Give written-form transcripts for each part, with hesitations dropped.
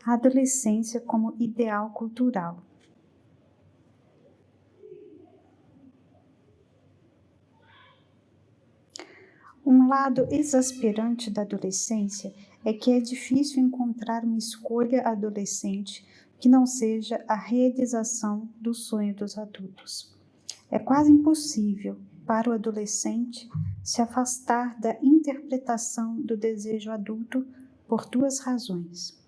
a adolescência como ideal cultural. Um lado exasperante da adolescência é que é difícil encontrar uma escolha adolescente que não seja a realização do sonho dos adultos. É quase impossível para o adolescente se afastar da interpretação do desejo adulto por duas razões.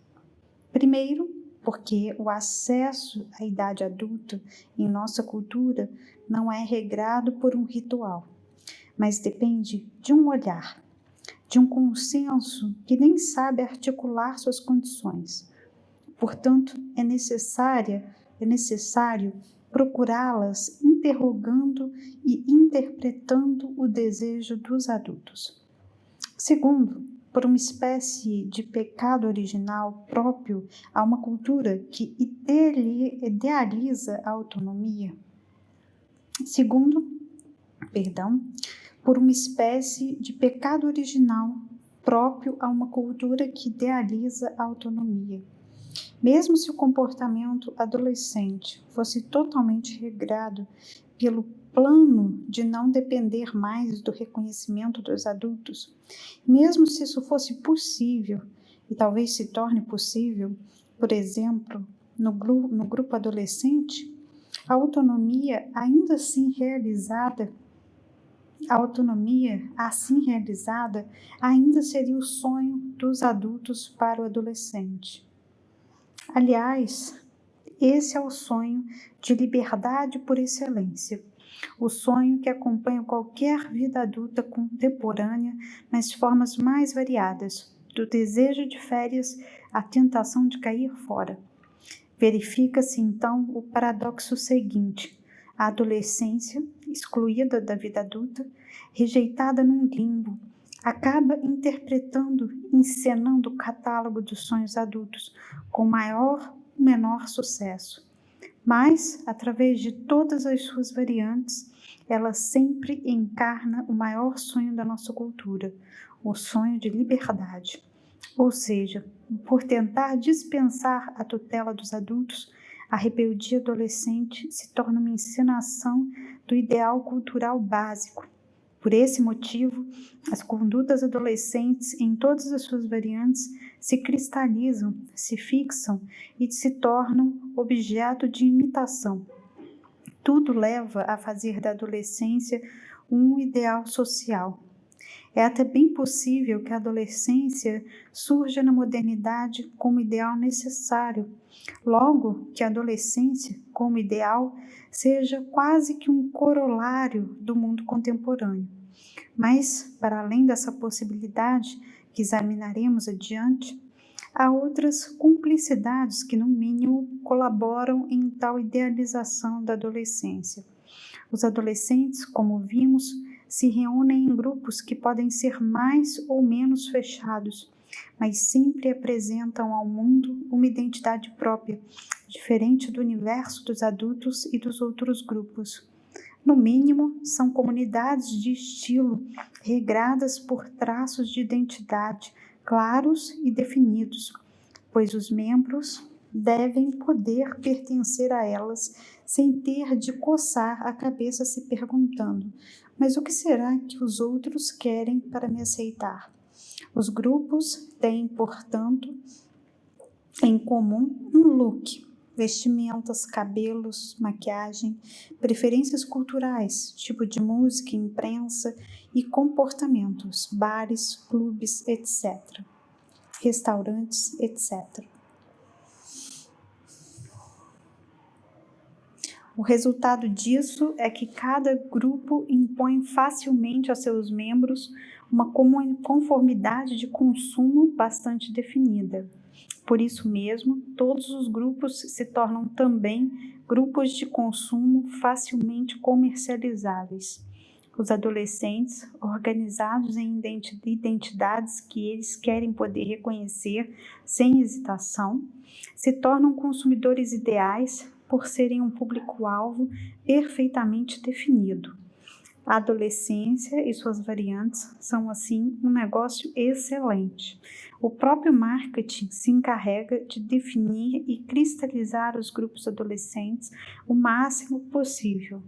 Primeiro, porque o acesso à idade adulta em nossa cultura não é regrado por um ritual, mas depende de um olhar, de um consenso que nem sabe articular suas condições. Portanto, é necessário procurá-las interrogando e interpretando o desejo dos adultos. Segundo, por uma espécie de pecado original próprio a uma cultura que idealiza a autonomia. Por uma espécie de pecado original próprio a uma cultura que idealiza a autonomia. Mesmo se o comportamento adolescente fosse totalmente regrado pelo plano de não depender mais do reconhecimento dos adultos, mesmo se isso fosse possível, e talvez se torne possível, por exemplo, no grupo adolescente, a autonomia assim realizada ainda seria o sonho dos adultos para o adolescente. Aliás, esse é o sonho de liberdade por excelência, o sonho que acompanha qualquer vida adulta contemporânea nas formas mais variadas, do desejo de férias à tentação de cair fora. Verifica-se então o paradoxo seguinte: a adolescência, excluída da vida adulta, rejeitada num limbo, acaba interpretando, encenando o catálogo dos sonhos adultos com maior ou menor sucesso. Mas, através de todas as suas variantes, ela sempre encarna o maior sonho da nossa cultura, o sonho de liberdade. Ou seja, por tentar dispensar a tutela dos adultos, a rebeldia adolescente se torna uma encenação do ideal cultural básico. Por esse motivo, as condutas adolescentes, em todas as suas variantes, se cristalizam, se fixam e se tornam objeto de imitação. Tudo leva a fazer da adolescência um ideal social. É até bem possível que a adolescência surja na modernidade como ideal necessário, logo que a adolescência, como ideal, seja quase que um corolário do mundo contemporâneo. Mas, para além dessa possibilidade, que examinaremos adiante, há outras cumplicidades que, no mínimo, colaboram em tal idealização da adolescência. Os adolescentes, como vimos, se reúnem em grupos que podem ser mais ou menos fechados, mas sempre apresentam ao mundo uma identidade própria, diferente do universo dos adultos e dos outros grupos. No mínimo, são comunidades de estilo, regradas por traços de identidade claros e definidos, pois os membros devem poder pertencer a elas sem ter de coçar a cabeça se perguntando: mas o que será que os outros querem para me aceitar? Os grupos têm, portanto, em comum um look, vestimentas, cabelos, maquiagem, preferências culturais, tipo de música, imprensa e comportamentos, bares, clubes, etc., restaurantes, etc. O resultado disso é que cada grupo impõe facilmente a seus membros uma conformidade de consumo bastante definida. Por isso mesmo, todos os grupos se tornam também grupos de consumo facilmente comercializáveis. Os adolescentes, organizados em identidades que eles querem poder reconhecer sem hesitação, se tornam consumidores ideais por serem um público-alvo perfeitamente definido. A adolescência e suas variantes são, assim, um negócio excelente. O próprio marketing se encarrega de definir e cristalizar os grupos adolescentes o máximo possível.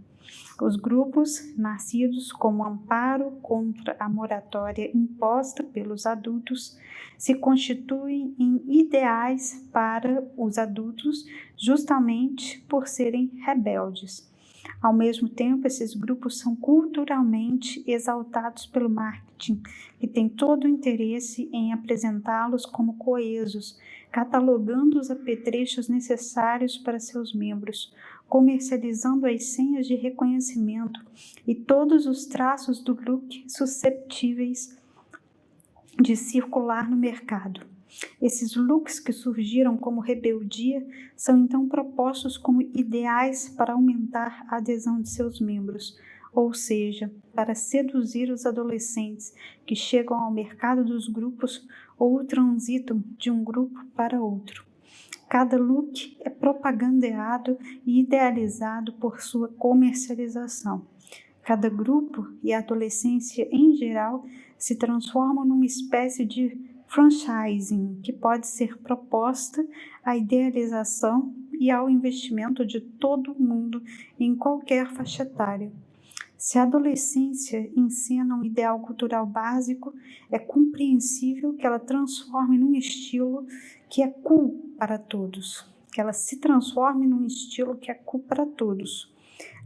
Os grupos, nascidos como amparo contra a moratória imposta pelos adultos, se constituem em ideais para os adultos justamente por serem rebeldes. Ao mesmo tempo, esses grupos são culturalmente exaltados pelo marketing, que tem todo o interesse em apresentá-los como coesos, catalogando os apetrechos necessários para seus membros, comercializando as senhas de reconhecimento e todos os traços do look susceptíveis de circular no mercado. Esses looks que surgiram como rebeldia são então propostos como ideais para aumentar a adesão de seus membros, ou seja, para seduzir os adolescentes que chegam ao mercado dos grupos ou transitam de um grupo para outro. Cada look é propagandeado e idealizado por sua comercialização. Cada grupo e a adolescência em geral se transformam numa espécie de franchising que pode ser proposta à idealização e ao investimento de todo mundo em qualquer faixa etária. Se a adolescência encena um ideal cultural básico, é compreensível que ela transforme num estilo que é cool para todos, que ela se transforme num estilo que é cool para todos.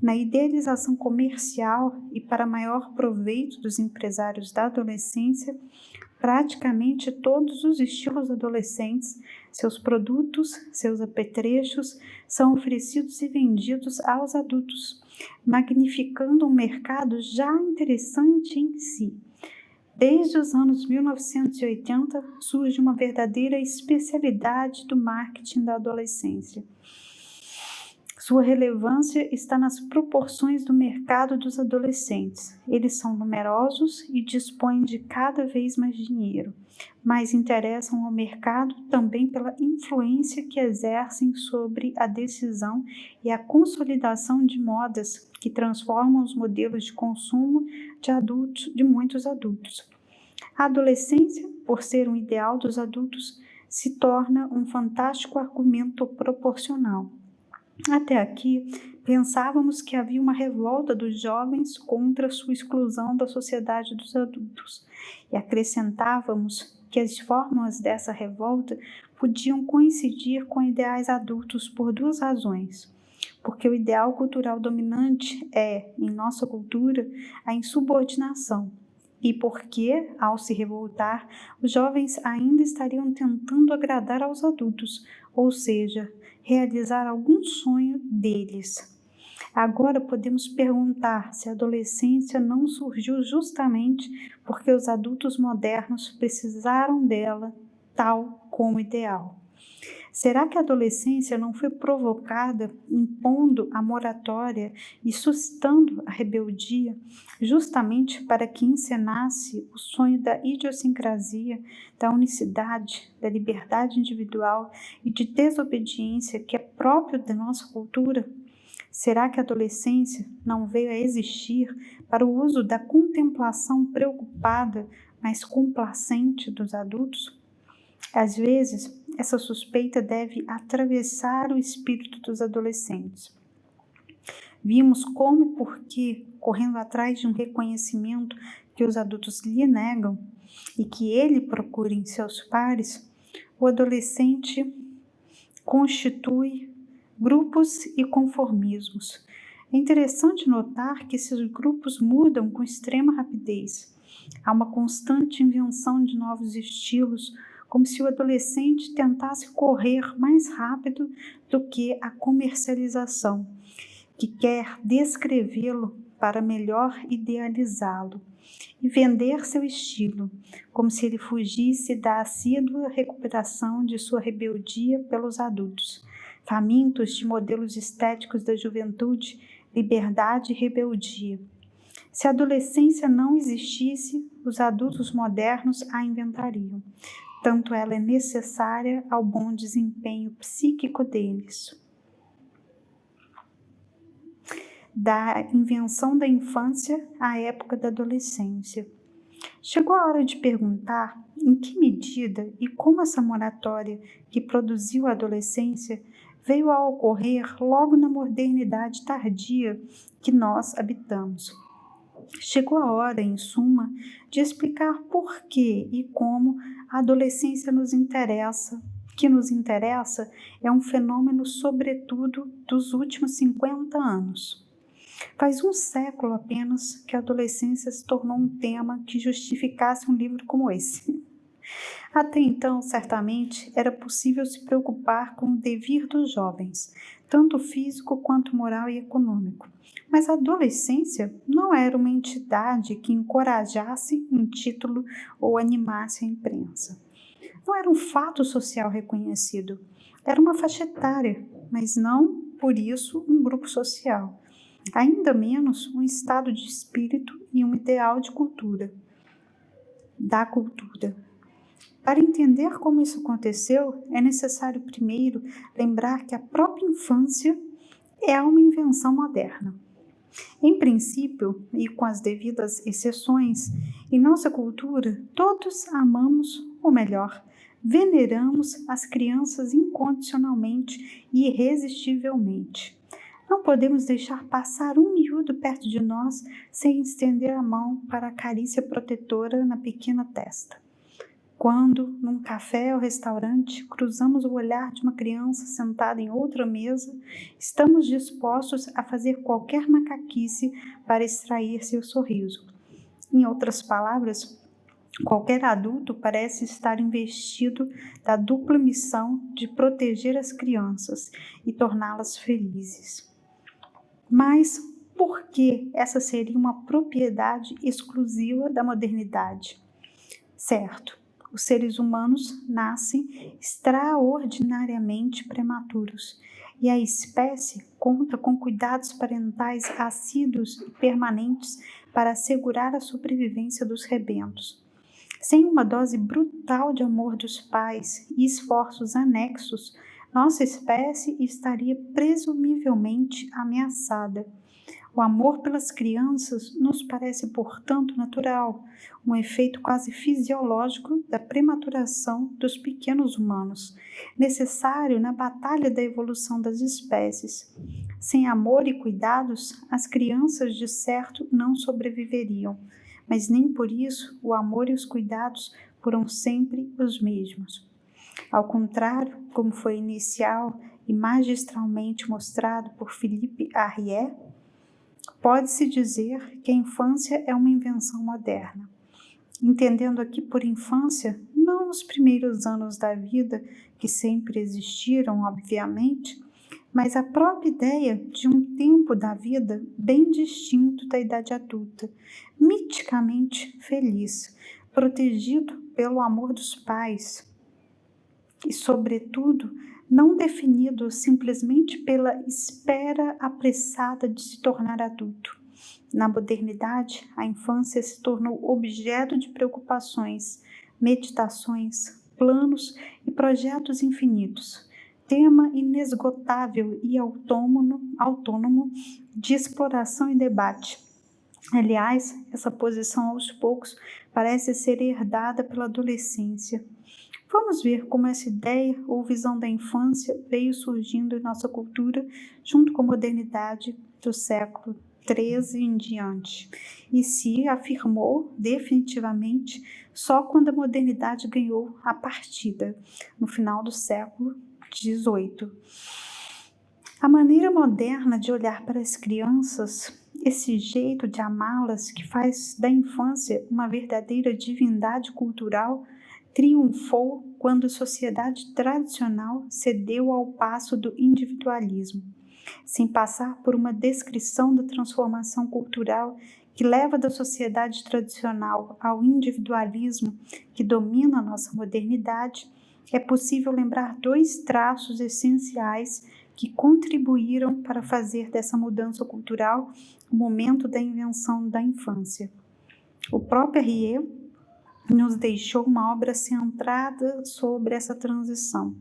Na idealização comercial e para maior proveito dos empresários da adolescência, praticamente todos os estilos adolescentes, seus produtos, seus apetrechos, são oferecidos e vendidos aos adultos, magnificando um mercado já interessante em si. Desde os anos 1980, surge uma verdadeira especialidade do marketing da adolescência. Sua relevância está nas proporções do mercado dos adolescentes. Eles são numerosos e dispõem de cada vez mais dinheiro, mas interessam ao mercado também pela influência que exercem sobre a decisão e a consolidação de modas que transformam os modelos de consumo de muitos adultos. A adolescência, por ser um ideal dos adultos, se torna um fantástico argumento proporcional. Até aqui, pensávamos que havia uma revolta dos jovens contra sua exclusão da sociedade dos adultos e acrescentávamos que as formas dessa revolta podiam coincidir com ideais adultos por duas razões. Porque o ideal cultural dominante é, em nossa cultura, a insubordinação. E porque, ao se revoltar, os jovens ainda estariam tentando agradar aos adultos, ou seja, realizar algum sonho deles. Agora podemos perguntar se a adolescência não surgiu justamente porque os adultos modernos precisaram dela tal como ideal. Será que a adolescência não foi provocada impondo a moratória e suscitando a rebeldia justamente para que encenasse o sonho da idiosincrasia, da unicidade, da liberdade individual e de desobediência que é próprio da nossa cultura? Será que a adolescência não veio a existir para o uso da contemplação preocupada, mas complacente dos adultos? Às vezes, essa suspeita deve atravessar o espírito dos adolescentes. Vimos como e por que, correndo atrás de um reconhecimento que os adultos lhe negam e que ele procura em seus pares, o adolescente constitui grupos e conformismos. É interessante notar que esses grupos mudam com extrema rapidez. Há uma constante invenção de novos estilos, como se o adolescente tentasse correr mais rápido do que a comercialização, que quer descrevê-lo para melhor idealizá-lo, e vender seu estilo, como se ele fugisse da assídua recuperação de sua rebeldia pelos adultos, famintos de modelos estéticos da juventude, liberdade e rebeldia. Se a adolescência não existisse, os adultos modernos a inventariam. Tanto ela é necessária ao bom desempenho psíquico deles. da invenção da infância à época da adolescência. Chegou a hora de perguntar em que medida e como essa moratória que produziu a adolescência veio a ocorrer logo na modernidade tardia que nós habitamos. Chegou a hora, em suma, de explicar por que e como a adolescência que nos interessa é um fenômeno, sobretudo, dos últimos 50 anos. Faz um século apenas que a adolescência se tornou um tema que justificasse um livro como esse. Até então, certamente, era possível se preocupar com o devir dos jovens, tanto físico quanto moral e econômico. Mas a adolescência não era uma entidade que encorajasse um título ou animasse a imprensa. Não era um fato social reconhecido. Era uma faixa etária, mas não, por isso, um grupo social. Ainda menos um estado de espírito e um ideal de cultura, da cultura. Para entender como isso aconteceu, é necessário primeiro lembrar que a própria infância é uma invenção moderna. Em princípio, e com as devidas exceções, em nossa cultura, todos amamos, ou melhor, veneramos as crianças incondicionalmente e irresistivelmente. Não podemos deixar passar um miúdo perto de nós sem estender a mão para a carícia protetora na pequena testa. Quando, num café ou restaurante, cruzamos o olhar de uma criança sentada em outra mesa, estamos dispostos a fazer qualquer macaquice para extrair seu sorriso. Em outras palavras, qualquer adulto parece estar investido da dupla missão de proteger as crianças e torná-las felizes. Mas por que essa seria uma propriedade exclusiva da modernidade? Certo, os seres humanos nascem extraordinariamente prematuros e a espécie conta com cuidados parentais assíduos e permanentes para assegurar a sobrevivência dos rebentos. Sem uma dose brutal de amor dos pais e esforços anexos, nossa espécie estaria presumivelmente ameaçada. O amor pelas crianças nos parece, portanto, natural, um efeito quase fisiológico da prematuração dos pequenos humanos, necessário na batalha da evolução das espécies. Sem amor e cuidados, as crianças, de certo, não sobreviveriam, mas nem por isso o amor e os cuidados foram sempre os mesmos. Ao contrário, como foi inicial e magistralmente mostrado por Philippe Arriet, pode-se dizer que a infância é uma invenção moderna. Entendendo aqui por infância, não os primeiros anos da vida, que sempre existiram, obviamente, mas a própria ideia de um tempo da vida bem distinto da idade adulta, miticamente feliz, protegido pelo amor dos pais e, sobretudo, não definido simplesmente pela espera apressada de se tornar adulto. Na modernidade, a infância se tornou objeto de preocupações, meditações, planos e projetos infinitos, tema inesgotável e autônomo de exploração e debate. Aliás, essa posição aos poucos parece ser herdada pela adolescência. Vamos ver como essa ideia ou visão da infância veio surgindo em nossa cultura junto com a modernidade do século XIII em diante e se afirmou definitivamente só quando a modernidade ganhou a partida, no final do século XVIII. A maneira moderna de olhar para as crianças, esse jeito de amá-las que faz da infância uma verdadeira divindade cultural, triunfou quando a sociedade tradicional cedeu ao passo do individualismo, sem passar por uma descrição da transformação cultural que leva da sociedade tradicional ao individualismo que domina a nossa modernidade. É possível lembrar dois traços essenciais que contribuíram para fazer dessa mudança cultural o momento da invenção da infância. O próprio Arriet nos deixou uma obra centrada sobre essa transição,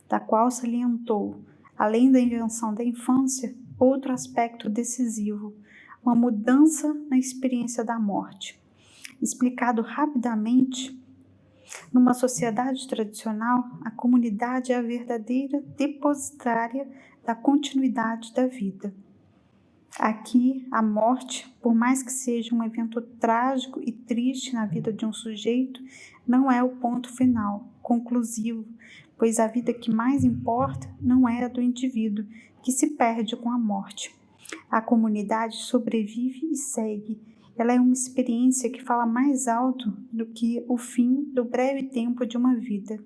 da qual salientou, além da invenção da infância, outro aspecto decisivo, uma mudança na experiência da morte. Explicado rapidamente, numa sociedade tradicional, a comunidade é a verdadeira depositária da continuidade da vida. Aqui, a morte, por mais que seja um evento trágico e triste na vida de um sujeito, não é o ponto final, conclusivo, pois a vida que mais importa não é a do indivíduo, que se perde com a morte. A comunidade sobrevive e segue. Ela é uma experiência que fala mais alto do que o fim do breve tempo de uma vida.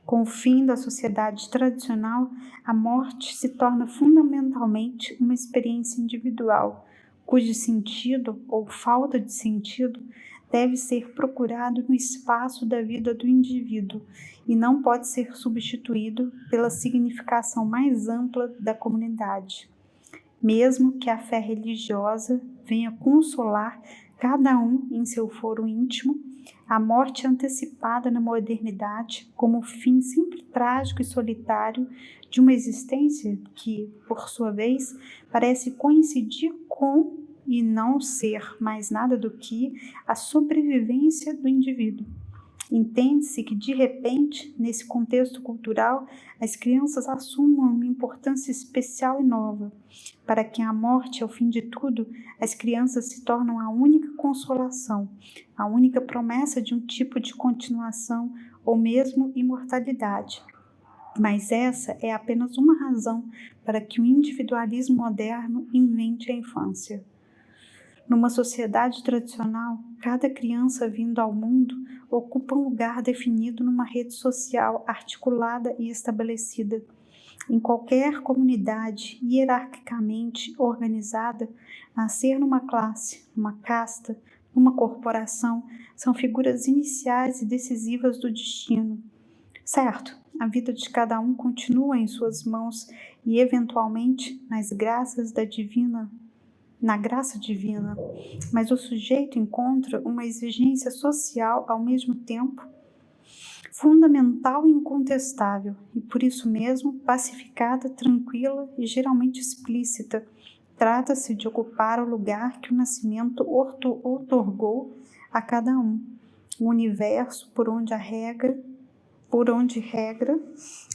Com o fim da sociedade tradicional, a morte se torna fundamentalmente uma experiência individual, cujo sentido ou falta de sentido deve ser procurado no espaço da vida do indivíduo e não pode ser substituído pela significação mais ampla da comunidade. Mesmo que a fé religiosa venha consolar cada um em seu foro íntimo, a morte é antecipada na modernidade como o fim sempre trágico e solitário de uma existência que, por sua vez, parece coincidir com e não ser mais nada do que a sobrevivência do indivíduo. Entende-se que, de repente, nesse contexto cultural, as crianças assumem uma importância especial e nova. Para quem a morte é o fim de tudo, as crianças se tornam a única consolação, a única promessa de um tipo de continuação ou mesmo imortalidade. Mas essa é apenas uma razão para que o individualismo moderno invente a infância. Numa sociedade tradicional, cada criança vindo ao mundo ocupa um lugar definido numa rede social articulada e estabelecida. Em qualquer comunidade hierarquicamente organizada, nascer numa classe, numa casta, numa corporação, são figuras iniciais e decisivas do destino. Certo, a vida de cada um continua em suas mãos e, eventualmente, na graça divina, mas o sujeito encontra uma exigência social ao mesmo tempo fundamental e incontestável, e por isso mesmo pacificada, tranquila e geralmente explícita. Trata-se de ocupar o lugar que o nascimento outorgou a cada um, o universo por onde regra,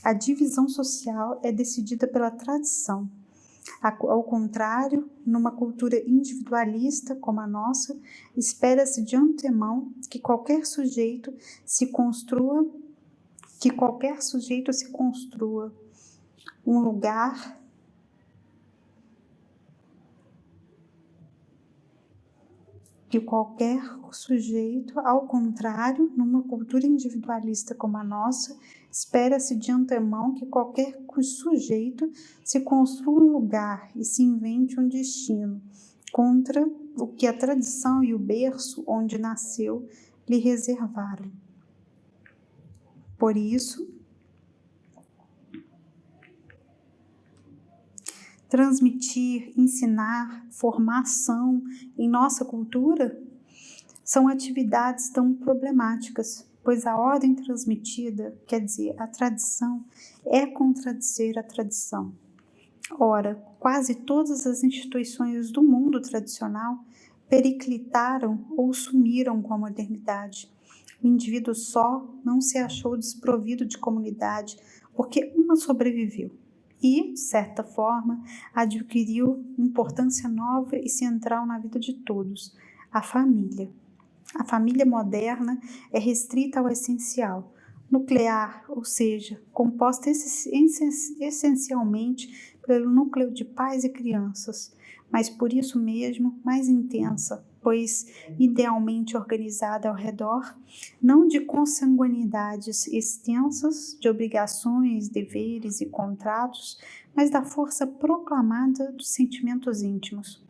a divisão social é decidida pela tradição. Ao contrário, numa cultura individualista como a nossa, espera-se de antemão que qualquer sujeito se construa um lugar ao contrário, numa cultura individualista como a nossa, espera-se de antemão que qualquer sujeito se construa um lugar e se invente um destino, contra o que a tradição e o berço onde nasceu lhe reservaram. Por isso, transmitir, ensinar, formação em nossa cultura são atividades tão problemáticas, pois a ordem transmitida, quer dizer, a tradição, é contradizer a tradição. Ora, quase todas as instituições do mundo tradicional periclitaram ou sumiram com a modernidade. O indivíduo só não se achou desprovido de comunidade porque uma sobreviveu e, de certa forma, adquiriu importância nova e central na vida de todos, a família. A família moderna é restrita ao essencial, nuclear, ou seja, composta essencialmente pelo núcleo de pais e crianças, mas por isso mesmo mais intensa, pois idealmente organizada ao redor, não de consanguinidades extensas, de obrigações, deveres e contratos, mas da força proclamada dos sentimentos íntimos.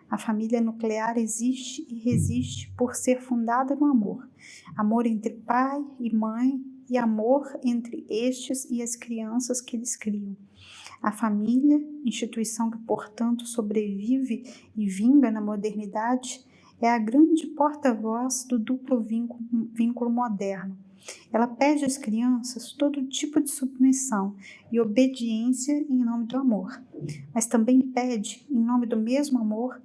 A família nuclear existe e resiste por ser fundada no amor. Amor entre pai e mãe e amor entre estes e as crianças que eles criam. A família, instituição que, portanto, sobrevive e vinga na modernidade, é a grande porta-voz do duplo vínculo moderno. Ela pede às crianças todo tipo de submissão e obediência em nome do amor, mas também pede, em nome do mesmo amor,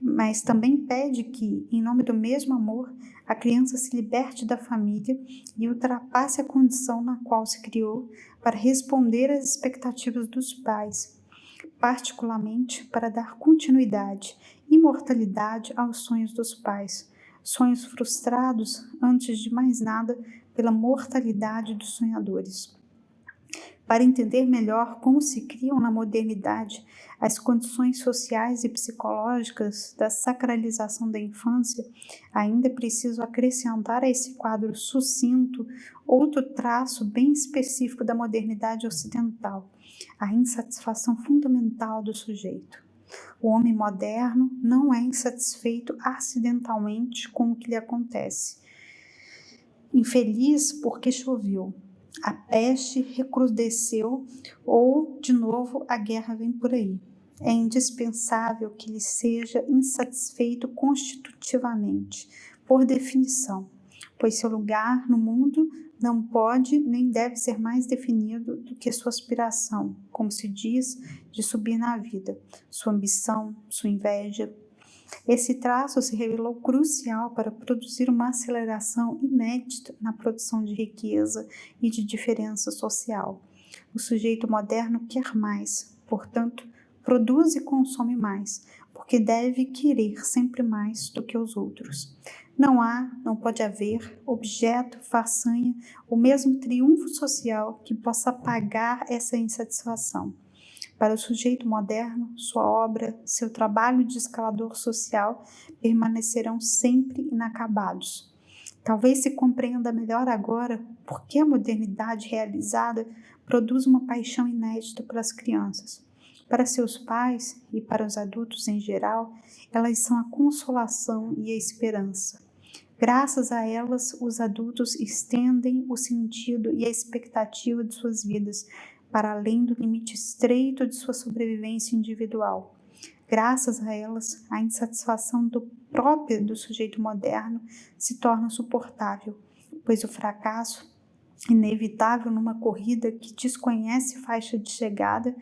mas também pede que, em nome do mesmo amor, a criança se liberte da família e ultrapasse a condição na qual se criou para responder às expectativas dos pais, particularmente para dar continuidade, imortalidade aos sonhos dos pais, sonhos frustrados, antes de mais nada, pela mortalidade dos sonhadores. Para entender melhor como se criam na modernidade as condições sociais e psicológicas da sacralização da infância, ainda é preciso acrescentar a esse quadro sucinto outro traço bem específico da modernidade ocidental, a insatisfação fundamental do sujeito. O homem moderno não é insatisfeito acidentalmente com o que lhe acontece. Infeliz porque choveu, a peste recrudesceu ou, de novo, a guerra vem por aí. É indispensável que ele seja insatisfeito constitutivamente, por definição, pois seu lugar no mundo não pode nem deve ser mais definido do que sua aspiração, como se diz, de subir na vida, sua ambição, sua inveja. Esse traço se revelou crucial para produzir uma aceleração inédita na produção de riqueza e de diferença social. O sujeito moderno quer mais, portanto, produz e consome mais, porque deve querer sempre mais do que os outros. Não pode haver objeto, façanha, ou mesmo triunfo social que possa apagar essa insatisfação. Para o sujeito moderno, sua obra, seu trabalho de escalador social permanecerão sempre inacabados. Talvez se compreenda melhor agora por que a modernidade realizada produz uma paixão inédita pelas crianças. Para seus pais e para os adultos em geral, elas são a consolação e a esperança. Graças a elas, os adultos estendem o sentido e a expectativa de suas vidas para além do limite estreito de sua sobrevivência individual. Graças a elas, a insatisfação própria do sujeito moderno se torna suportável, pois o fracasso, inevitável numa corrida que desconhece faixa de chegada,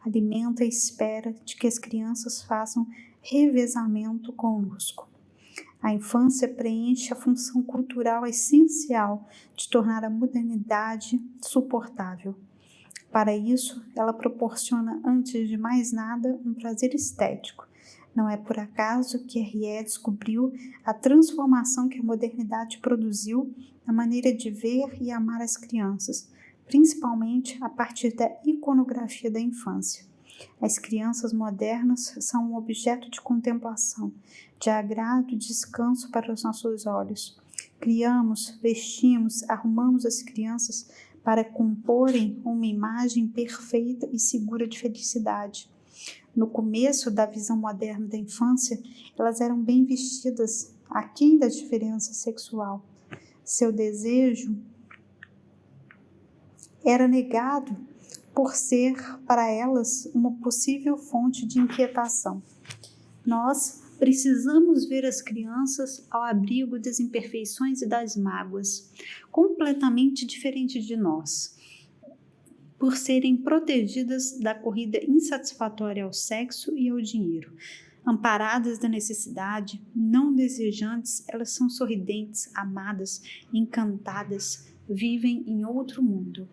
alimenta a espera de que as crianças façam revezamento conosco. A infância preenche a função cultural essencial de tornar a modernidade suportável. Para isso, ela proporciona, antes de mais nada, um prazer estético. Não é por acaso que Herriot descobriu a transformação que a modernidade produziu na maneira de ver e amar as crianças, principalmente a partir da iconografia da infância. As crianças modernas são um objeto de contemplação, de agrado e descanso para os nossos olhos. Criamos, vestimos, arrumamos as crianças para comporem uma imagem perfeita e segura de felicidade. No começo da visão moderna da infância, elas eram bem vestidas, aquém da diferença sexual. Seu desejo era negado por ser para elas uma possível fonte de inquietação. Nós precisamos ver as crianças ao abrigo das imperfeições e das mágoas, completamente diferentes de nós, por serem protegidas da corrida insatisfatória ao sexo e ao dinheiro. Amparadas da necessidade, não desejantes, elas são sorridentes, amadas, encantadas, vivem em outro mundo.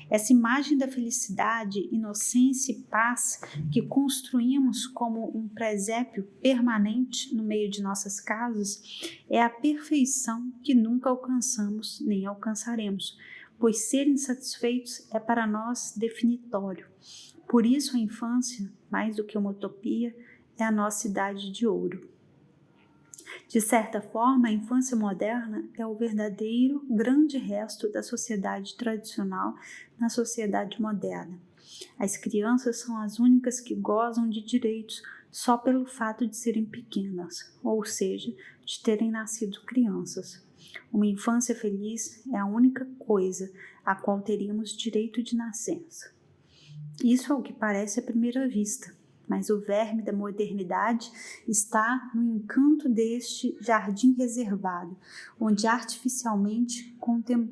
Essa imagem da felicidade, inocência e paz que construímos como um presépio permanente no meio de nossas casas é a perfeição que nunca alcançamos nem alcançaremos, pois ser insatisfeitos é para nós definitório. Por isso a infância, mais do que uma utopia, é a nossa idade de ouro. De certa forma, a infância moderna é o verdadeiro grande resto da sociedade tradicional na sociedade moderna. As crianças são as únicas que gozam de direitos só pelo fato de serem pequenas, ou seja, de terem nascido crianças. Uma infância feliz é a única coisa a qual teríamos direito de nascença. Isso é o que parece à primeira vista, mas o verme da modernidade está no encanto deste jardim reservado, onde artificialmente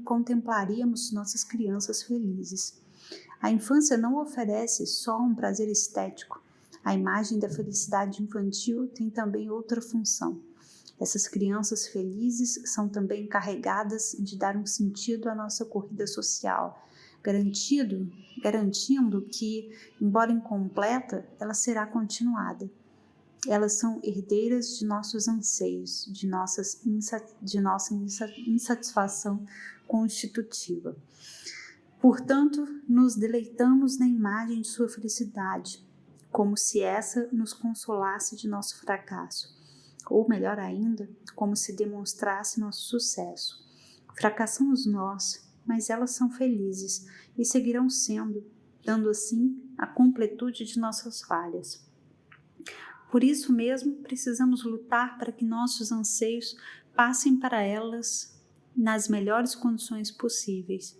contemplaríamos nossas crianças felizes. A infância não oferece só um prazer estético. A imagem da felicidade infantil tem também outra função. Essas crianças felizes são também encarregadas de dar um sentido à nossa corrida social, garantindo que, embora incompleta, ela será continuada. Elas são herdeiras de nossos anseios, de nossa insatisfação constitutiva. Portanto, nos deleitamos na imagem de sua felicidade, como se essa nos consolasse de nosso fracasso, ou melhor ainda, como se demonstrasse nosso sucesso. Fracassamos nós, mas elas são felizes e seguirão sendo, dando assim a completude de nossas falhas. Por isso mesmo, precisamos lutar para que nossos anseios passem para elas nas melhores condições possíveis,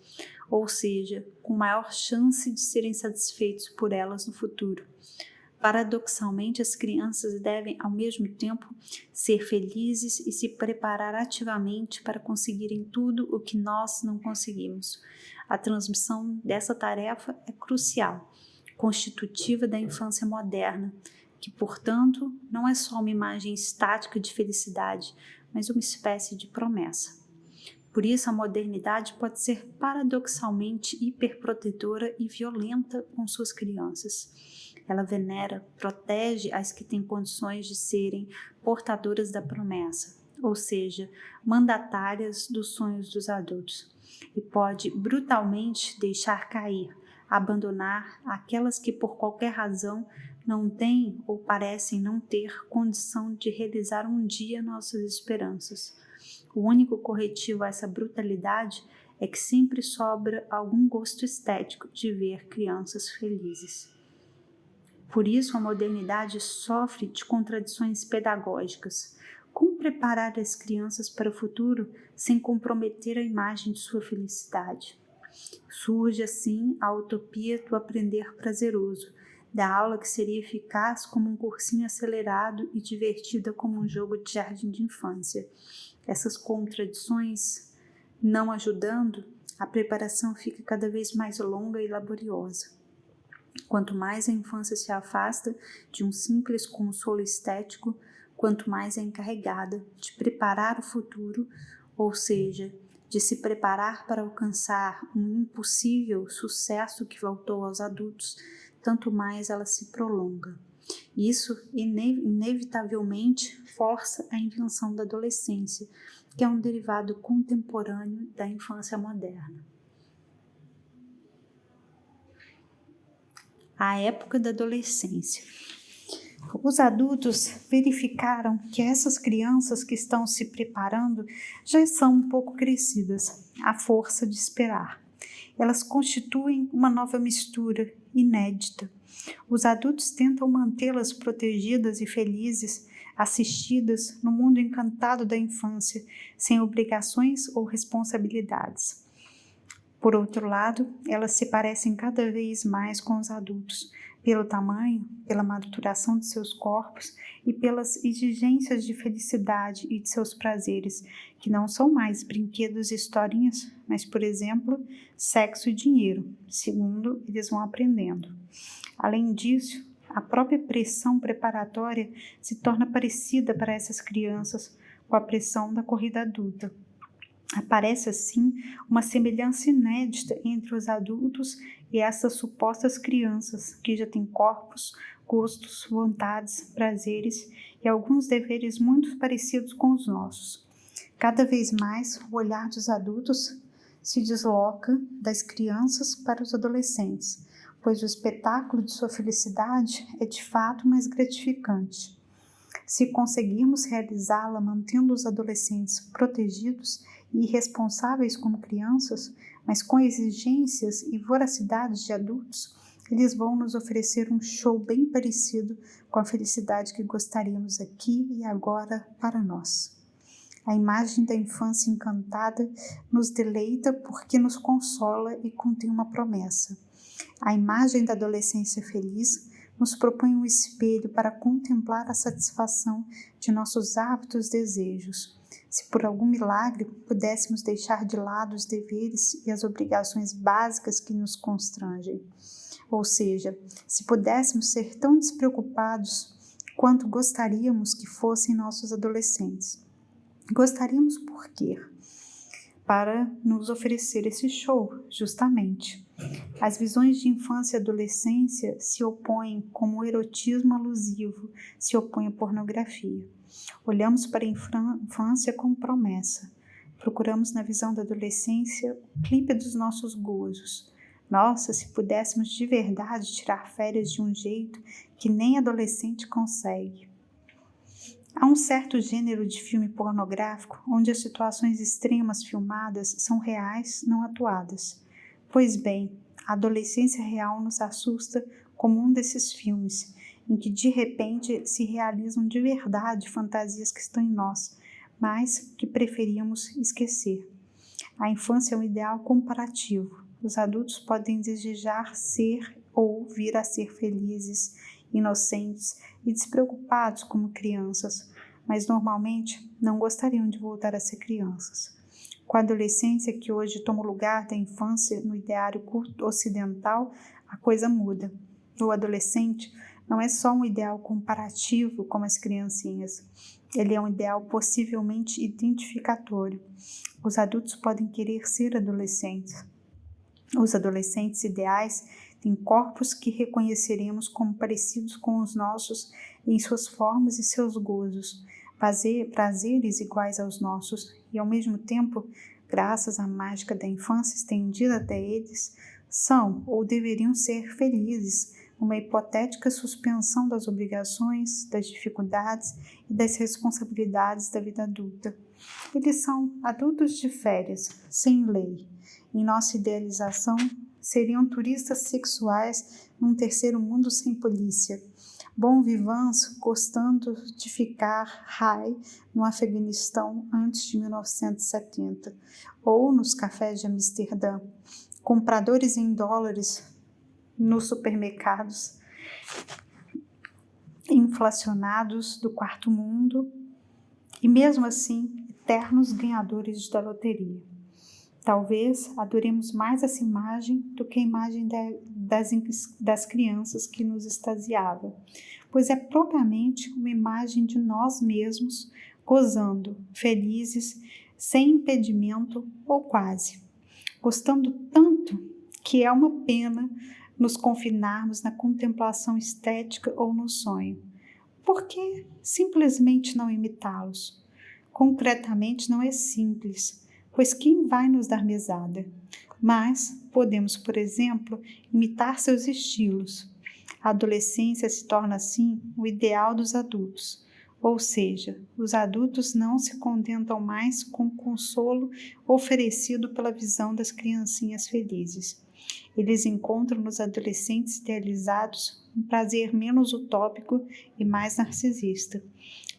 ou seja, com maior chance de serem satisfeitos por elas no futuro. Paradoxalmente, as crianças devem, ao mesmo tempo, ser felizes e se preparar ativamente para conseguirem tudo o que nós não conseguimos. A transmissão dessa tarefa é crucial, constitutiva da infância moderna, que, portanto, não é só uma imagem estática de felicidade, mas uma espécie de promessa. Por isso, a modernidade pode ser paradoxalmente hiperprotetora e violenta com suas crianças. Ela venera, protege as que têm condições de serem portadoras da promessa, ou seja, mandatárias dos sonhos dos adultos, e pode brutalmente deixar cair, abandonar aquelas que por qualquer razão não têm ou parecem não ter condição de realizar um dia nossas esperanças. O único corretivo a essa brutalidade é que sempre sobra algum gosto estético de ver crianças felizes. Por isso, a modernidade sofre de contradições pedagógicas. Como preparar as crianças para o futuro sem comprometer a imagem de sua felicidade? Surge assim a utopia do aprender prazeroso, da aula que seria eficaz como um cursinho acelerado e divertida como um jogo de jardim de infância. Essas contradições não ajudando, a preparação fica cada vez mais longa e laboriosa. Quanto mais a infância se afasta de um simples consolo estético, quanto mais é encarregada de preparar o futuro, ou seja, de se preparar para alcançar um impossível sucesso que voltou aos adultos, tanto mais ela se prolonga. Isso inevitavelmente força a invenção da adolescência, que é um derivado contemporâneo da infância moderna. A época da adolescência. Os adultos verificaram que essas crianças que estão se preparando já são um pouco crescidas, à força de esperar. Elas constituem uma nova mistura, inédita. Os adultos tentam mantê-las protegidas e felizes, assistidas no mundo encantado da infância, sem obrigações ou responsabilidades. Por outro lado, elas se parecem cada vez mais com os adultos, pelo tamanho, pela maturação de seus corpos e pelas exigências de felicidade e de seus prazeres, que não são mais brinquedos e historinhas, mas, por exemplo, sexo e dinheiro, segundo eles vão aprendendo. Além disso, a própria pressão preparatória se torna parecida para essas crianças com a pressão da corrida adulta. Aparece assim uma semelhança inédita entre os adultos e essas supostas crianças que já têm corpos, gostos, vontades, prazeres e alguns deveres muito parecidos com os nossos. Cada vez mais o olhar dos adultos se desloca das crianças para os adolescentes, pois o espetáculo de sua felicidade é de fato mais gratificante. Se conseguirmos realizá-la mantendo os adolescentes protegidos e responsáveis como crianças, mas com exigências e voracidades de adultos, eles vão nos oferecer um show bem parecido com a felicidade que gostaríamos aqui e agora para nós. A imagem da infância encantada nos deleita porque nos consola e contém uma promessa. A imagem da adolescência feliz nos propõe um espelho para contemplar a satisfação de nossos hábitos e desejos. Se por algum milagre pudéssemos deixar de lado os deveres e as obrigações básicas que nos constrangem, ou seja, se pudéssemos ser tão despreocupados quanto gostaríamos que fossem nossos adolescentes. Gostaríamos por quê? Para nos oferecer esse show, justamente. As visões de infância e adolescência se opõem como o erotismo alusivo se opõe à pornografia. Olhamos para a infância como promessa. Procuramos na visão da adolescência o clipe dos nossos gozos. Nossa, se pudéssemos de verdade tirar férias de um jeito que nem adolescente consegue. Há um certo gênero de filme pornográfico onde as situações extremas filmadas são reais, não atuadas. Pois bem, a adolescência real nos assusta como um desses filmes, em que de repente se realizam de verdade fantasias que estão em nós, mas que preferimos esquecer. A infância é um ideal comparativo. Os adultos podem desejar ser ou vir a ser felizes, inocentes e despreocupados como crianças, mas normalmente não gostariam de voltar a ser crianças. Com a adolescência que hoje toma o lugar da infância no ideário ocidental, a coisa muda. O adolescente não é só um ideal comparativo como as criancinhas, ele é um ideal possivelmente identificatório. Os adultos podem querer ser adolescentes. Os adolescentes ideais têm corpos que reconheceremos como parecidos com os nossos em suas formas e seus gozos, prazeres iguais aos nossos e, ao mesmo tempo, graças à mágica da infância estendida até eles, são ou deveriam ser felizes, uma hipotética suspensão das obrigações, das dificuldades e das responsabilidades da vida adulta. Eles são adultos de férias, sem lei. Em nossa idealização, seriam turistas sexuais num terceiro mundo sem polícia. Bon vivants gostando de ficar high no Afeganistão antes de 1970, ou nos cafés de Amsterdã, compradores em dólares nos supermercados inflacionados do quarto mundo e, mesmo assim, eternos ganhadores da loteria. Talvez adoremos mais essa imagem do que a imagem das crianças que nos extasiava, pois é propriamente uma imagem de nós mesmos gozando, felizes, sem impedimento ou quase, gostando tanto que é uma pena nos confinarmos na contemplação estética ou no sonho. Por que simplesmente não imitá-los? Concretamente não é simples, pois quem vai nos dar mesada? Mas podemos, por exemplo, imitar seus estilos. A adolescência se torna, assim, o ideal dos adultos. Ou seja, os adultos não se contentam mais com o consolo oferecido pela visão das criancinhas felizes. Eles encontram nos adolescentes idealizados um prazer menos utópico e mais narcisista.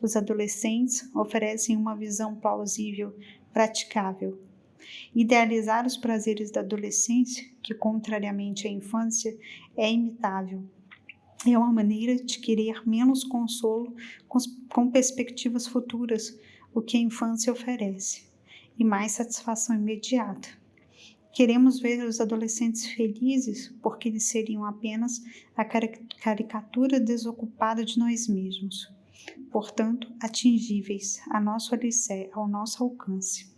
Os adolescentes oferecem uma visão plausível, praticável. Idealizar os prazeres da adolescência, que contrariamente à infância, é imitável. É uma maneira de querer menos consolo com perspectivas futuras, o que a infância oferece, e mais satisfação imediata. Queremos ver os adolescentes felizes porque eles seriam apenas a caricatura desocupada de nós mesmos, portanto, atingíveis ao nosso alcance.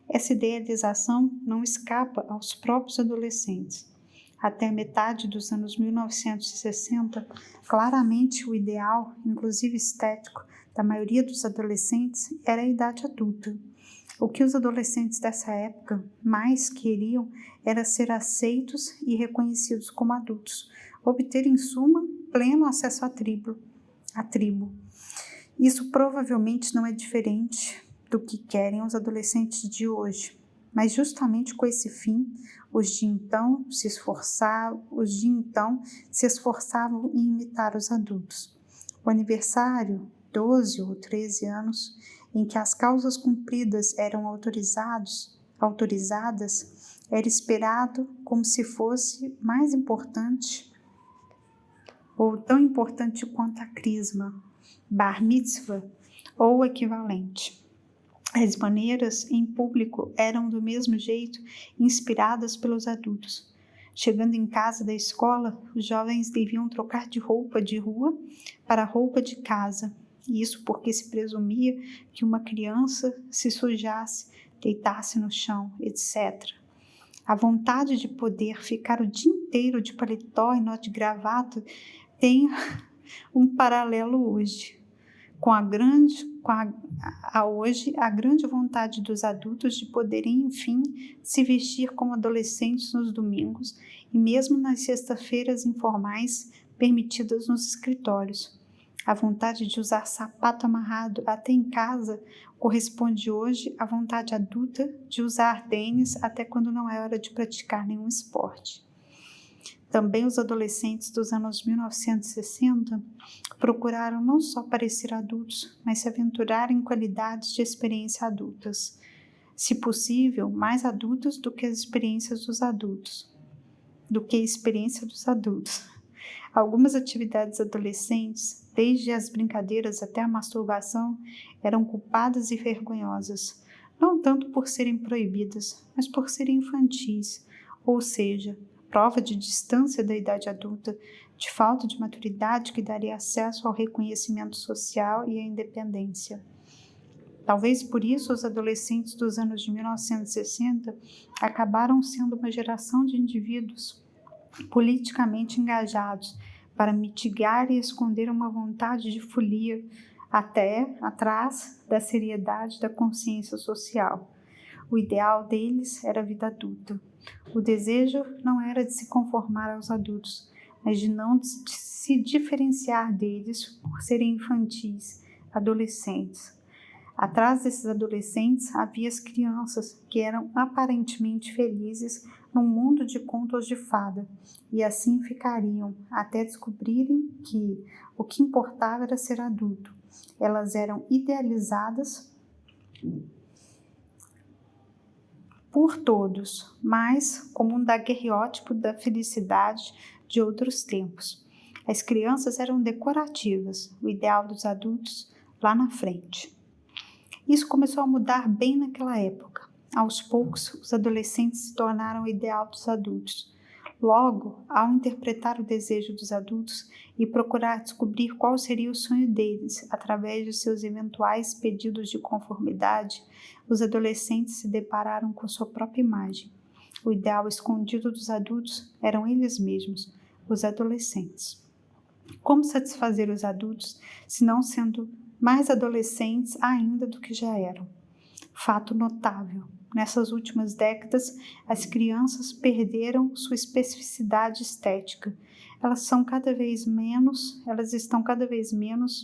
Essa idealização não escapa aos próprios adolescentes. Até a metade dos anos 1960, claramente o ideal, inclusive estético, da maioria dos adolescentes era a idade adulta. O que os adolescentes dessa época mais queriam era ser aceitos e reconhecidos como adultos, obter, em suma, pleno acesso à tribo. Isso provavelmente não é diferente do que querem os adolescentes de hoje, mas justamente com esse fim, os de então se esforçavam em imitar os adultos. O aniversário, 12 ou 13 anos, em que as causas cumpridas eram autorizadas, era esperado como se fosse mais importante ou tão importante quanto a crisma, bar mitzvah ou equivalente. As maneiras em público eram do mesmo jeito inspiradas pelos adultos. Chegando em casa da escola, os jovens deviam trocar de roupa de rua para roupa de casa. Isso porque se presumia que uma criança se sujasse, deitasse no chão, etc. A vontade de poder ficar o dia inteiro de paletó e nó de gravata tem um paralelo hoje. Hoje, a grande vontade dos adultos de poderem, enfim, se vestir como adolescentes nos domingos e mesmo nas sextas-feiras informais permitidas nos escritórios. A vontade de usar sapato amarrado até em casa corresponde hoje à vontade adulta de usar tênis até quando não é hora de praticar nenhum esporte. Também os adolescentes dos anos 1960 procuraram não só parecer adultos, mas se aventurar em qualidades de experiência adultas. Se possível, mais adultas do que a experiência dos adultos. Algumas atividades adolescentes, desde as brincadeiras até a masturbação, eram culpadas e vergonhosas, não tanto por serem proibidas, mas por serem infantis, ou seja, prova de distância da idade adulta, de falta de maturidade que daria acesso ao reconhecimento social e à independência. Talvez por isso os adolescentes dos anos de 1960 acabaram sendo uma geração de indivíduos politicamente engajados para mitigar e esconder uma vontade de folia até atrás da seriedade da consciência social. O ideal deles era a vida adulta. O desejo não era de se conformar aos adultos, mas de não se diferenciar deles por serem infantis, adolescentes. Atrás desses adolescentes havia as crianças que eram aparentemente felizes num mundo de contos de fada, e assim ficariam até descobrirem que o que importava era ser adulto. Elas eram idealizadas por todos, mas como um daguerreótipo da felicidade de outros tempos. As crianças eram decorativas, o ideal dos adultos lá na frente. Isso começou a mudar bem naquela época. Aos poucos, os adolescentes se tornaram o ideal dos adultos. Logo, ao interpretar o desejo dos adultos e procurar descobrir qual seria o sonho deles através de seus eventuais pedidos de conformidade, os adolescentes se depararam com sua própria imagem. O ideal escondido dos adultos eram eles mesmos, os adolescentes. Como satisfazer os adultos, se não sendo mais adolescentes ainda do que já eram? Fato notável. Nessas últimas décadas, as crianças perderam sua especificidade estética. Elas estão cada vez menos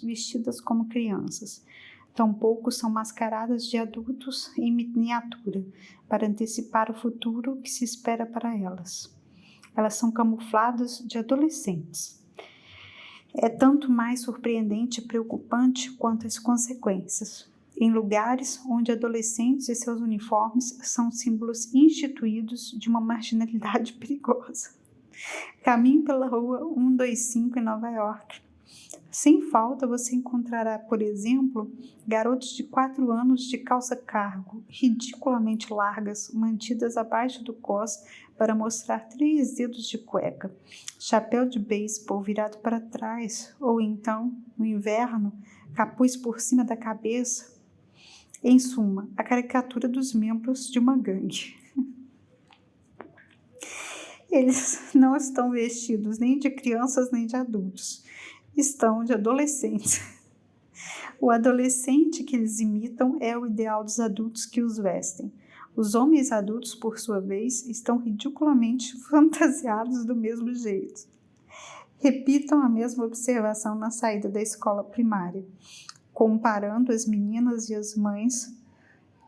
vestidas como crianças. Tampouco são mascaradas de adultos em miniatura, para antecipar o futuro que se espera para elas. Elas são camufladas de adolescentes. É tanto mais surpreendente e preocupante quanto as consequências. Em lugares onde adolescentes e seus uniformes são símbolos instituídos de uma marginalidade perigosa. Caminhe pela rua 125 em Nova York. Sem falta você encontrará, por exemplo, garotos de 4 anos de calça cargo, ridiculamente largas, mantidas abaixo do cós para mostrar 3 dedos de cueca, chapéu de beisebol virado para trás, ou então, no inverno, capuz por cima da cabeça. Em suma, a caricatura dos membros de uma gangue. Eles não estão vestidos nem de crianças nem de adultos. Estão de adolescentes. O adolescente que eles imitam é o ideal dos adultos que os vestem. Os homens adultos, por sua vez, estão ridiculamente fantasiados do mesmo jeito. Repitam a mesma observação na saída da escola primária, comparando as meninas e as mães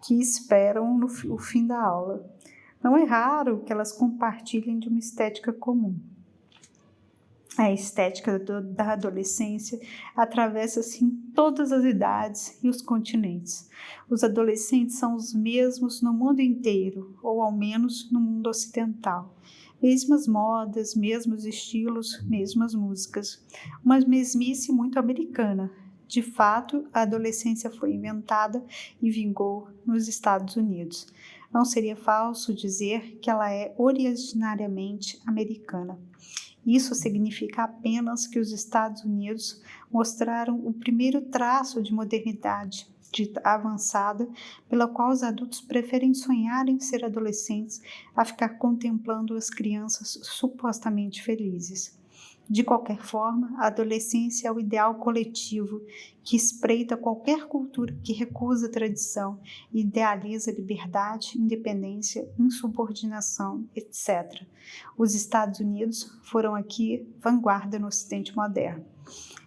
que esperam o fim da aula. Não é raro que elas compartilhem de uma estética comum. A estética da adolescência atravessa, assim, todas as idades e os continentes. Os adolescentes são os mesmos no mundo inteiro, ou ao menos no mundo ocidental. Mesmas modas, mesmos estilos, mesmas músicas. Uma mesmice muito americana. De fato, a adolescência foi inventada e vingou nos Estados Unidos. Não seria falso dizer que ela é originariamente americana. Isso significa apenas que os Estados Unidos mostraram o primeiro traço de modernidade dita avançada, pela qual os adultos preferem sonhar em ser adolescentes a ficar contemplando as crianças supostamente felizes. De qualquer forma, a adolescência é o ideal coletivo que espreita qualquer cultura que recusa a tradição e idealiza liberdade, independência, insubordinação, etc. Os Estados Unidos foram aqui vanguarda no Ocidente moderno.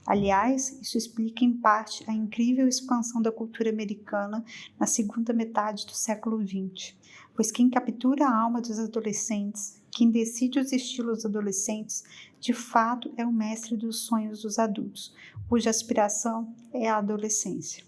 Aliás, isso explica em parte a incrível expansão da cultura americana na segunda metade do século XX, pois quem captura a alma dos adolescentes, quem decide os estilos adolescentes, de fato é o mestre dos sonhos dos adultos, cuja aspiração é a adolescência.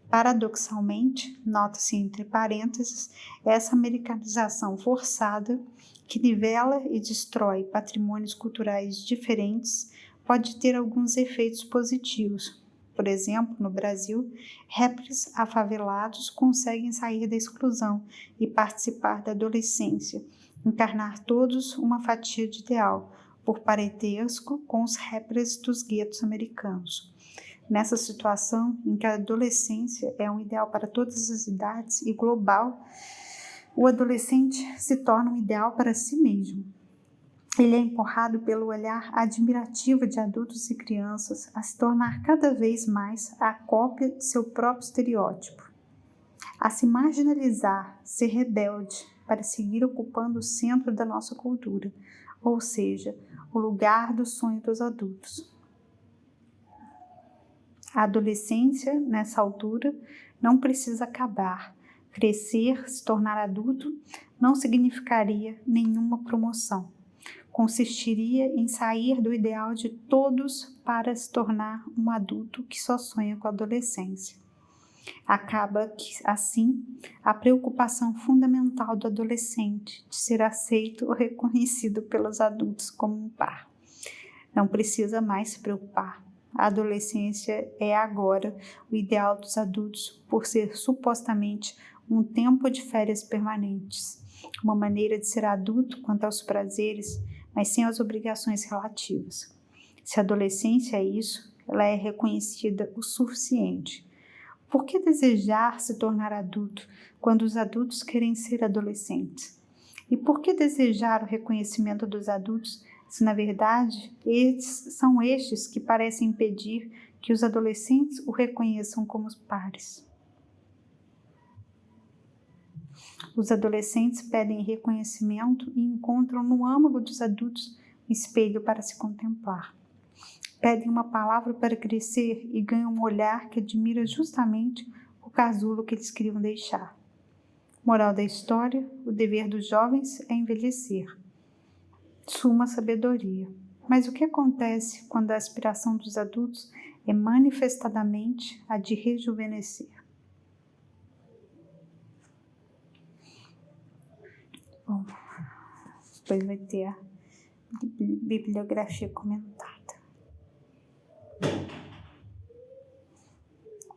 Paradoxalmente, nota-se entre parênteses, essa americanização forçada, que nivela e destrói patrimônios culturais diferentes, pode ter alguns efeitos positivos. Por exemplo, no Brasil, rappers afavelados conseguem sair da exclusão e participar da adolescência, encarnar todos uma fatia de ideal, por parentesco com os rappers dos guetos americanos. Nessa situação em que a adolescência é um ideal para todas as idades e global, o adolescente se torna um ideal para si mesmo. Ele é empurrado pelo olhar admirativo de adultos e crianças a se tornar cada vez mais a cópia de seu próprio estereótipo, a se marginalizar, ser rebelde, para seguir ocupando o centro da nossa cultura, ou seja, o lugar do sonho dos adultos. A adolescência, nessa altura, não precisa acabar. Crescer, se tornar adulto, não significaria nenhuma promoção. Consistiria em sair do ideal de todos para se tornar um adulto que só sonha com a adolescência. Acaba, assim, a preocupação fundamental do adolescente de ser aceito ou reconhecido pelos adultos como um par. Não precisa mais se preocupar. A adolescência é agora o ideal dos adultos por ser supostamente um tempo de férias permanentes, uma maneira de ser adulto quanto aos prazeres, mas sem as obrigações relativas. Se a adolescência é isso, ela é reconhecida o suficiente. Por que desejar se tornar adulto quando os adultos querem ser adolescentes? E por que desejar o reconhecimento dos adultos se, na verdade, são estes que parecem impedir que os adolescentes o reconheçam como pares? Os adolescentes pedem reconhecimento e encontram no âmago dos adultos um espelho para se contemplar. Pedem uma palavra para crescer e ganham um olhar que admira justamente o casulo que eles queriam deixar. Moral da história: o dever dos jovens é envelhecer. Suma sabedoria. Mas o que acontece quando a aspiração dos adultos é manifestadamente a de rejuvenescer? Bom, depois vai ter a bibliografia comentada.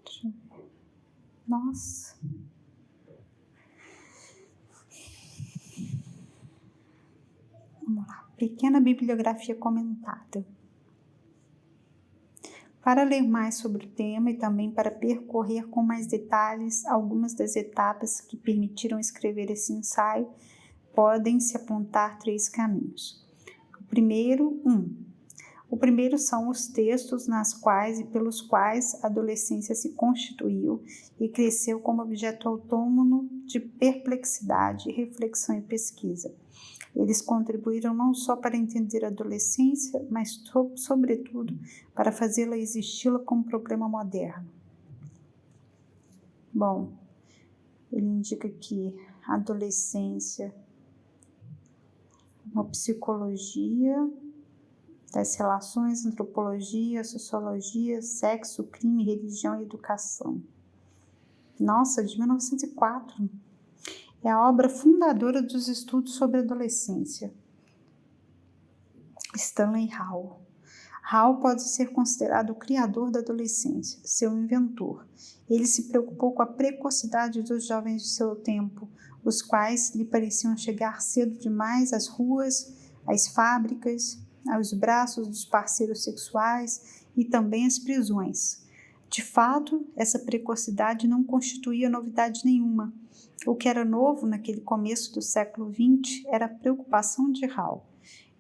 Deixa eu ver. Nossa. Vamos lá. Pequena bibliografia comentada. Para ler mais sobre o tema e também para percorrer com mais detalhes algumas das etapas que permitiram escrever esse ensaio, podem-se apontar 3 caminhos. O primeiro são os textos nas quais e pelos quais a adolescência se constituiu e cresceu como objeto autônomo de perplexidade, reflexão e pesquisa. Eles contribuíram não só para entender a adolescência, mas, sobretudo, para fazê-la existi-la como problema moderno. Bom, ele indica que a adolescência, uma psicologia das relações, antropologia, sociologia, sexo, crime, religião e educação. Nossa, de 1904. É a obra fundadora dos estudos sobre adolescência. Stanley Hall. Hall pode ser considerado o criador da adolescência, seu inventor. Ele se preocupou com a precocidade dos jovens de seu tempo, os quais lhe pareciam chegar cedo demais às ruas, às fábricas, aos braços dos parceiros sexuais e também às prisões. De fato, essa precocidade não constituía novidade nenhuma. O que era novo naquele começo do século XX era a preocupação de Hall.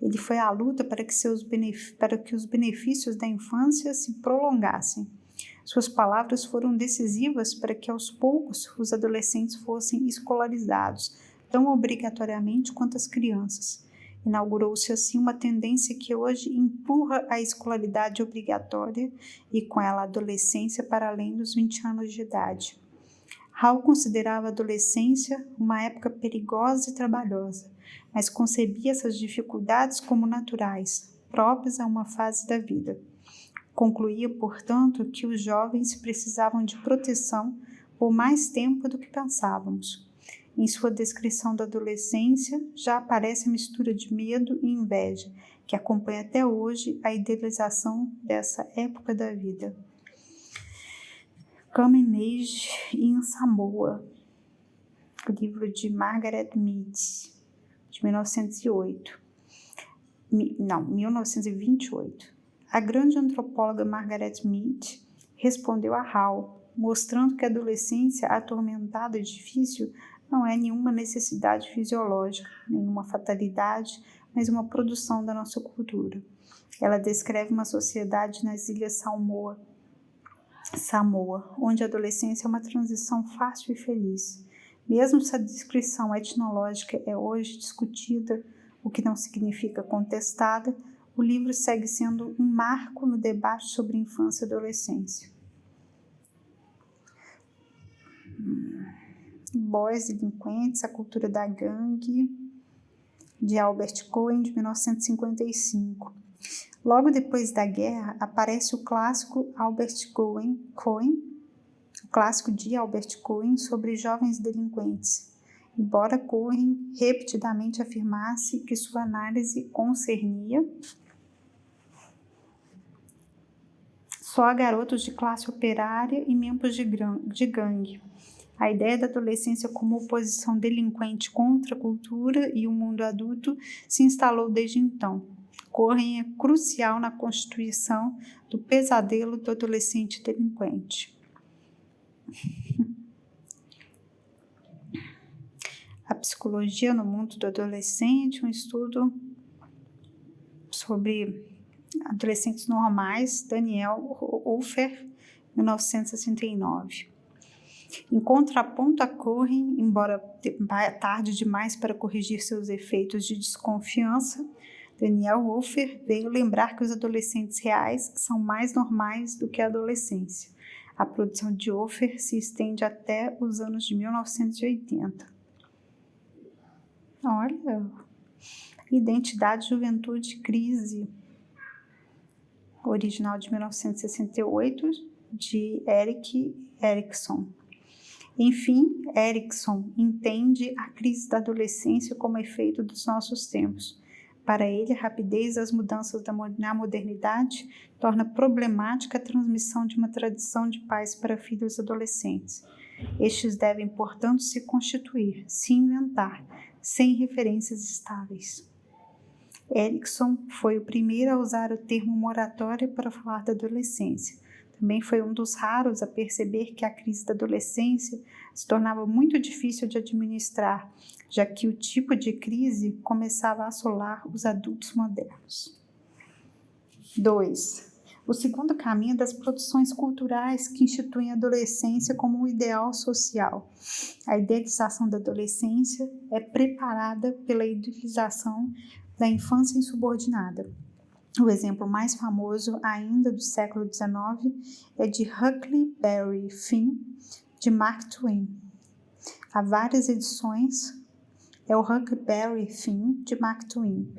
Ele foi à luta para que os benefícios da infância se prolongassem. Suas palavras foram decisivas para que aos poucos os adolescentes fossem escolarizados, tão obrigatoriamente quanto as crianças. Inaugurou-se assim uma tendência que hoje empurra a escolaridade obrigatória e com ela a adolescência para além dos 20 anos de idade. Hall considerava a adolescência uma época perigosa e trabalhosa, mas concebia essas dificuldades como naturais, próprias a uma fase da vida. Concluía, portanto, que os jovens precisavam de proteção por mais tempo do que pensávamos. Em sua descrição da adolescência, já aparece a mistura de medo e inveja, que acompanha até hoje a idealização dessa época da vida. Coming Age in Samoa, o livro de Margaret Mead, de 1928. A grande antropóloga Margaret Mead respondeu a Hall, mostrando que a adolescência atormentada e difícil não é nenhuma necessidade fisiológica, nenhuma fatalidade, mas uma produção da nossa cultura. Ela descreve uma sociedade nas Ilhas Samoa, onde a adolescência é uma transição fácil e feliz. Mesmo se a descrição etnológica é hoje discutida, o que não significa contestada, o livro segue sendo um marco no debate sobre infância e adolescência. Boys Delinquentes, a cultura da gangue, de Albert Cohen, de 1955. Logo depois da guerra, aparece o clássico o clássico de Albert Cohen sobre jovens delinquentes. Embora Cohen repetidamente afirmasse que sua análise concernia só a garotos de classe operária e membros de gangue. A ideia da adolescência como oposição delinquente contra a cultura e o mundo adulto se instalou desde então. Cohen é crucial na constituição do pesadelo do adolescente delinquente. A psicologia no mundo do adolescente, um estudo sobre adolescentes normais, Daniel Hofer, 1969. Em contraponto a Cohen, embora tarde demais para corrigir seus efeitos de desconfiança, Daniel Hofer veio lembrar que os adolescentes reais são mais normais do que a adolescência. A produção de Hofer se estende até os anos de 1980. Olha, Identidade, Juventude, Crise, original de 1968, de Erik Erikson. Enfim, Erikson entende a crise da adolescência como efeito dos nossos tempos. Para ele, a rapidez das mudanças na modernidade torna problemática a transmissão de uma tradição de pais para filhos adolescentes. Estes devem, portanto, se constituir, se inventar, sem referências estáveis. Erikson foi o primeiro a usar o termo moratória para falar da adolescência. Também foi um dos raros a perceber que a crise da adolescência se tornava muito difícil de administrar, já que o tipo de crise começava a assolar os adultos modernos. 2. O segundo caminho é das produções culturais que instituem a adolescência como um ideal social. A idealização da adolescência é preparada pela idealização da infância insubordinada. O exemplo mais famoso ainda do século XIX é de Huckleberry Finn, de Mark Twain. Há várias edições, é o Huckleberry Finn, de Mark Twain.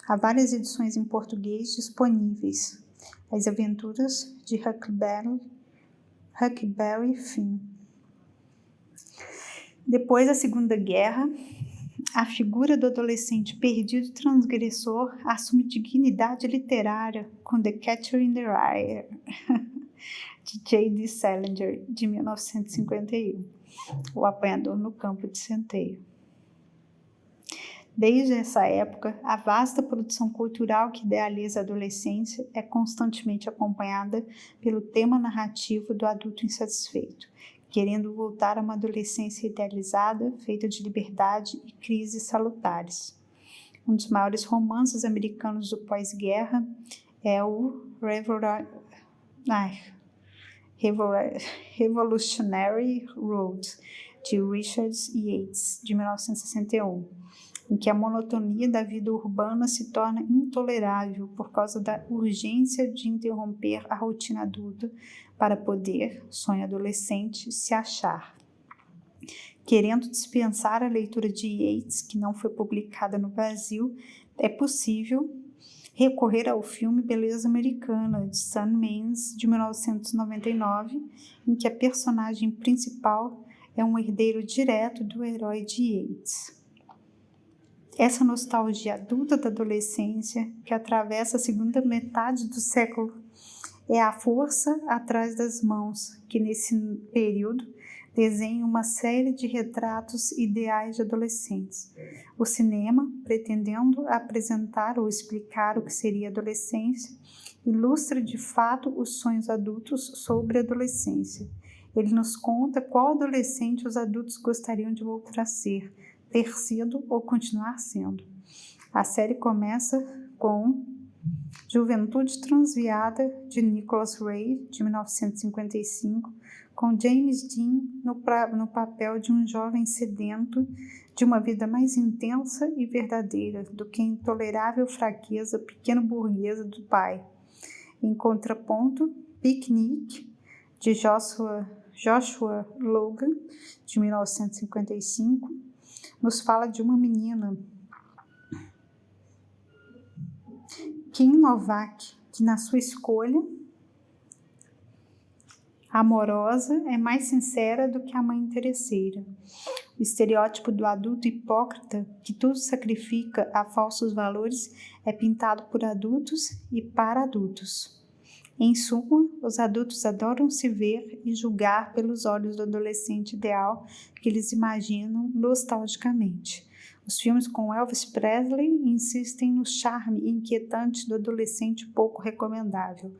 Há várias edições em português disponíveis. As Aventuras de Huckleberry Finn. Depois da Segunda Guerra, a figura do adolescente perdido e transgressor assume dignidade literária com The Catcher in the Rye, de J.D. Salinger, de 1951, O Apanhador no Campo de Centeio. Desde essa época, a vasta produção cultural que idealiza a adolescência é constantemente acompanhada pelo tema narrativo do adulto insatisfeito, querendo voltar a uma adolescência idealizada, feita de liberdade e crises salutares. Um dos maiores romances americanos do pós-guerra é o Revolutionary Road, de Richard Yates, de 1961, em que a monotonia da vida urbana se torna intolerável por causa da urgência de interromper a rotina adulta para poder, sonho adolescente, se achar. Querendo dispensar a leitura de Yates, que não foi publicada no Brasil, é possível recorrer ao filme Beleza Americana, de Sam Mendes, de 1999, em que a personagem principal é um herdeiro direto do herói de Yates. Essa nostalgia adulta da adolescência, que atravessa a segunda metade do século, é a força atrás das mãos, que nesse período desenha uma série de retratos ideais de adolescentes. O cinema, pretendendo apresentar ou explicar o que seria a adolescência, ilustra de fato os sonhos adultos sobre a adolescência. Ele nos conta qual adolescente os adultos gostariam de voltar a ser, ter sido ou continuar sendo. A série começa com Juventude Transviada, de Nicholas Ray, de 1955, com James Dean no papel de um jovem sedento de uma vida mais intensa e verdadeira do que a intolerável fraqueza pequeno-burguesa do pai. Em contraponto, Picnic, de Joshua Logan, de 1955, nos fala de uma menina, Kim Novak, que na sua escolha amorosa é mais sincera do que a mãe interesseira. O estereótipo do adulto hipócrita, que tudo sacrifica a falsos valores, é pintado por adultos e para adultos. Em suma, os adultos adoram se ver e julgar pelos olhos do adolescente ideal que eles imaginam nostalgicamente. Os filmes com Elvis Presley insistem no charme inquietante do adolescente pouco recomendável.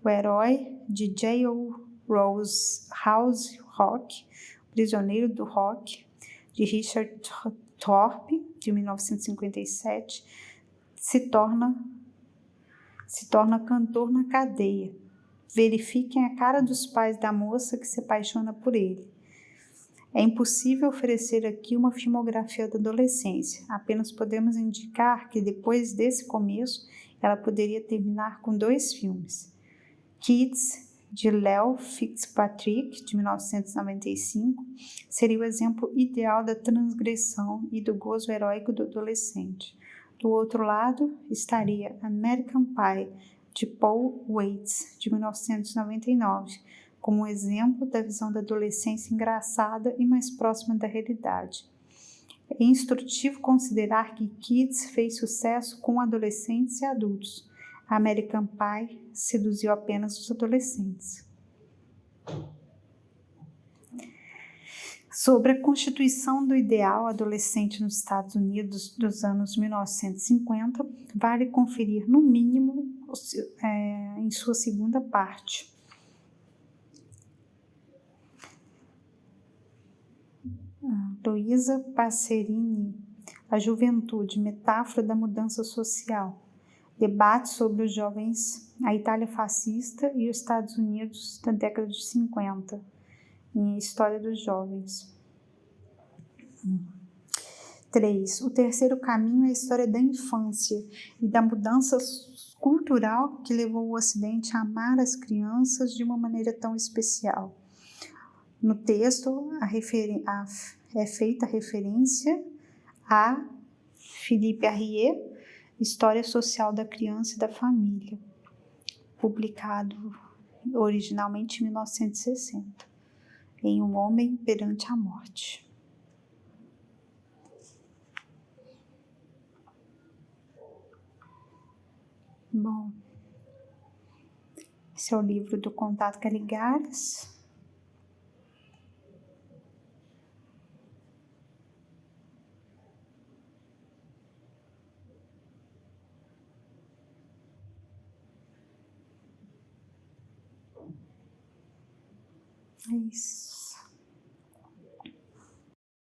O Herói, de J.O. House Rock, Prisioneiro do Rock, de Richard Thorpe, de 1957, se torna cantor na cadeia. Verifiquem a cara dos pais da moça que se apaixona por ele. É impossível oferecer aqui uma filmografia da adolescência, apenas podemos indicar que depois desse começo ela poderia terminar com 2 filmes. Kids, de Leo Fitzpatrick, de 1995, seria o exemplo ideal da transgressão e do gozo heróico do adolescente. Do outro lado estaria American Pie, de Paul Weitz, de 1999, como um exemplo da visão da adolescência engraçada e mais próxima da realidade. É instrutivo considerar que Kids fez sucesso com adolescentes e adultos. American Pie seduziu apenas os adolescentes. Sobre a constituição do ideal adolescente nos Estados Unidos dos anos 1950, vale conferir, no mínimo, em sua segunda parte. Luisa Passerini, A Juventude, Metáfora da Mudança Social. Debate sobre os jovens, a Itália fascista e os Estados Unidos da década de 50, em História dos Jovens. 3. O terceiro caminho é a história da infância e da mudança cultural que levou o Ocidente a amar as crianças de uma maneira tão especial. No texto, é feita referência a Philippe Arrier, História Social da Criança e da Família, publicado originalmente em 1960, em Um Homem Perante a Morte. Bom, esse é o livro do Contato Caligares. É isso.